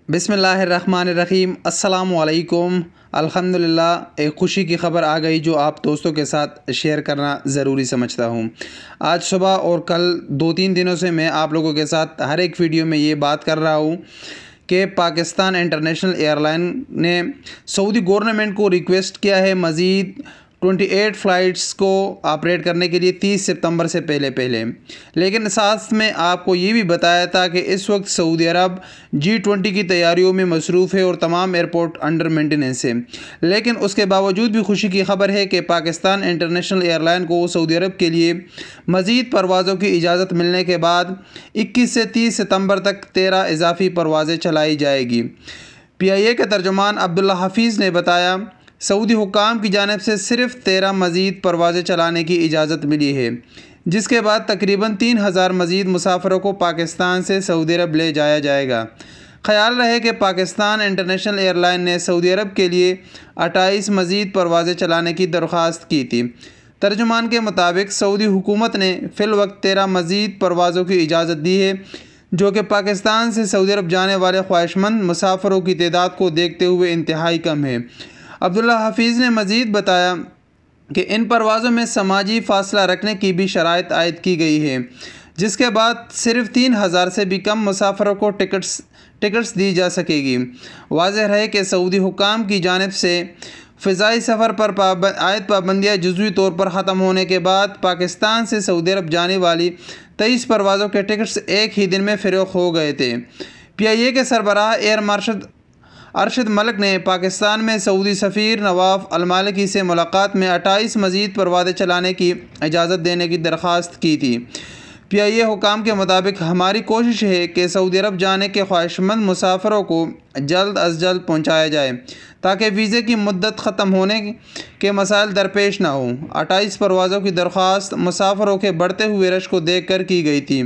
बिस्मिल्लाहिर्रहमानिर्रहीम अस्सलामुअलैकुम। अल्हम्दुलिल्लाह एक ख़ुशी की ख़बर आ गई जो आप दोस्तों के साथ शेयर करना ज़रूरी समझता हूँ। आज सुबह और कल 2-3 दिनों से मैं आप लोगों के साथ हर एक वीडियो में ये बात कर रहा हूँ कि पाकिस्तान इंटरनेशनल एयरलाइन ने सऊदी गवर्नमेंट को रिक्वेस्ट किया है मज़ीद 28 फ़्लाइट्स को ऑपरेट करने के लिए 30 सितंबर से पहले। लेकिन साथ में आपको ये भी बताया था कि इस वक्त सऊदी अरब G20 की तैयारियों में मसरूफ़ है और तमाम एयरपोर्ट अंडर मेंटेनेंस है। लेकिन उसके बावजूद भी खुशी की खबर है कि पाकिस्तान इंटरनेशनल एयरलाइन को सऊदी अरब के लिए मज़ीद परवाज़ों की इजाज़त मिलने के बाद 21 से 30 सितंबर तक 13 इजाफ़ी परवाज़ें चलाई जाएगी। PIA के तर्जुमान अब्दुल्ला हफीज़ ने बताया, सऊदी हुक्काम की जानिब से सिर्फ 13 मज़ीद परवाज़ें चलाने की इजाज़त मिली है, जिसके बाद तकरीबन 3000 मज़ीद मुसाफिरों को पाकिस्तान से सऊदी अरब ले जाया जाएगा। ख्याल रहे कि पाकिस्तान इंटरनेशनल एयरलाइन ने सऊदी अरब के लिए 28 मज़ीद परवाज़ें चलाने की दरख्वास्त की थी। तर्जुमान के मुताबिक सऊदी हुकूमत ने फ़िलवक्त 13 मज़ीद परवाज़ों की इजाज़त दी है, जो कि पाकिस्तान से सऊदी अरब जाने वाले ख्वाहिशमंद मुसाफिरों की तादाद को देखते हुए इंतहाई कम है। अब्दुल्ला हफीज़ ने मज़ीद बताया कि इन परवाज़ों में समाजी फ़ासला रखने की भी शराइत आयद की गई है, जिसके बाद सिर्फ 3000 से भी कम मुसाफिरों को टिकट्स दी जा सकेगी। वाज़ेह रहे कि सऊदी हुक्काम की जानिब से फ़िज़ाई सफ़र पर आयद पाबंदियाँ जुज़वी तौर पर ख़त्म होने के बाद पाकिस्तान से सऊदी अरब जाने वाली 23 परवाज़ों के टिकट्स एक ही दिन में फ़रोख्त हो गए थे। PIA के सरबराह एयर मार्शल अरशद मलिक ने पाकिस्तान में सऊदी सफ़ीर नवाफ अल-मालिकी से मुलाकात में 28 मज़ीद परवाज़ें चलाने की इजाज़त देने की दरख्वास्त की थी। PIA हुकाम के मुताबिक हमारी कोशिश है कि सऊदी अरब जाने के ख्वाहिशमंद मुसाफिरों को जल्द अज जल्द पहुँचाया जाए, ताकि वीज़े की मुद्दत ख़त्म होने के मसाइल दरपेश ना हों। 28 परवाज़ों की दरख्वास्त मुसाफिरों के बढ़ते हुए रश को देख कर की गई थी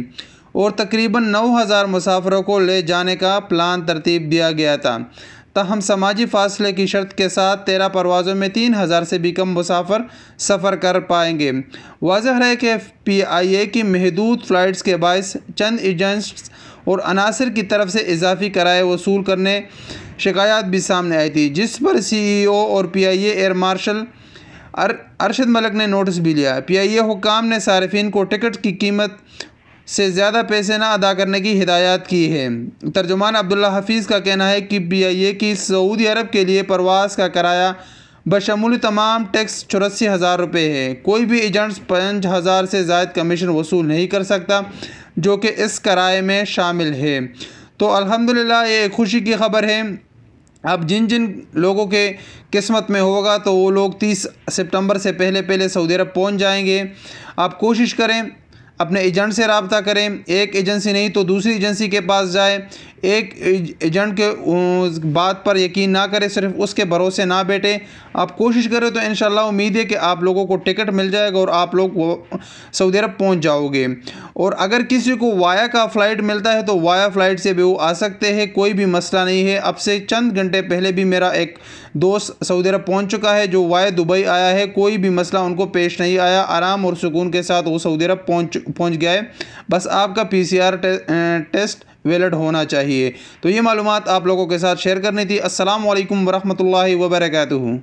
और तकरीबन 9000 मुसाफिरों को ले जाने का प्लान तरतीब दिया गया था। ताहम समाजी फ़ासले की शर्त के साथ 13 परवाज़ों में 3000 से भी कम मुसाफिर सफ़र कर पाएंगे। वाज़ेह है कि PIA की महदूद फ़्लाइट्स के बायस चंद एजेंट्स और अनासर की तरफ से इजाफ़ी किराए वसूल करने शिकायत भी सामने आई थी, जिस पर CEO और PIA air marshal Arshad Malik ने नोटिस भी लिया। PIA हुक्काम ने सारिफिन को टिकट की कीमत से ज़्यादा पैसे ना अदा करने की हिदायत की है। तर्जुमान अब्दुल्ला हफीज़ का कहना है कि PIA की सऊदी अरब के लिए परवाज़ का किराया बशमूल तमाम टैक्स 84,000 रुपये है। कोई भी एजेंट्स 5000 से ज़ायद कमीशन वसूल नहीं कर सकता, जो कि इस किराए में शामिल है। तो अल्हम्दुलिल्लाह ये खुशी की ख़बर है। अब जिन जिन लोगों के किस्मत में होगा तो वो लोग 30 सितंबर से पहले सऊदी अरब पहुँच जाएंगे। आप कोशिश करें, अपने एजेंट से रब्ता करें। एक एजेंसी नहीं तो दूसरी एजेंसी के पास जाए। एक एजेंट के बात पर यकीन ना करें, सिर्फ उसके भरोसे ना बैठे। आप कोशिश करें तो इंशाल्लाह उम्मीद है कि आप लोगों को टिकट मिल जाएगा और आप लोग सऊदी अरब पहुंच जाओगे। और अगर किसी को वाया का फ़्लाइट मिलता है तो वाया फ़्लाइट से भी वो आ सकते हैं, कोई भी मसला नहीं है। अब से चंद घंटे पहले भी मेरा एक दोस्त सऊदी अरब पहुँच चुका है जो वाया दुबई आया है, कोई भी मसला उनको पेश नहीं आया। आराम और सुकून के साथ वो सऊदी अरब पहुँच गया है। बस आपका PCR टेस्ट वैलिड होना चाहिए। तो ये मालूमात आप लोगों के साथ शेयर करनी थी। अस्सलामु अलैकुम वरहमतुल्लाहि वबरकातुहू।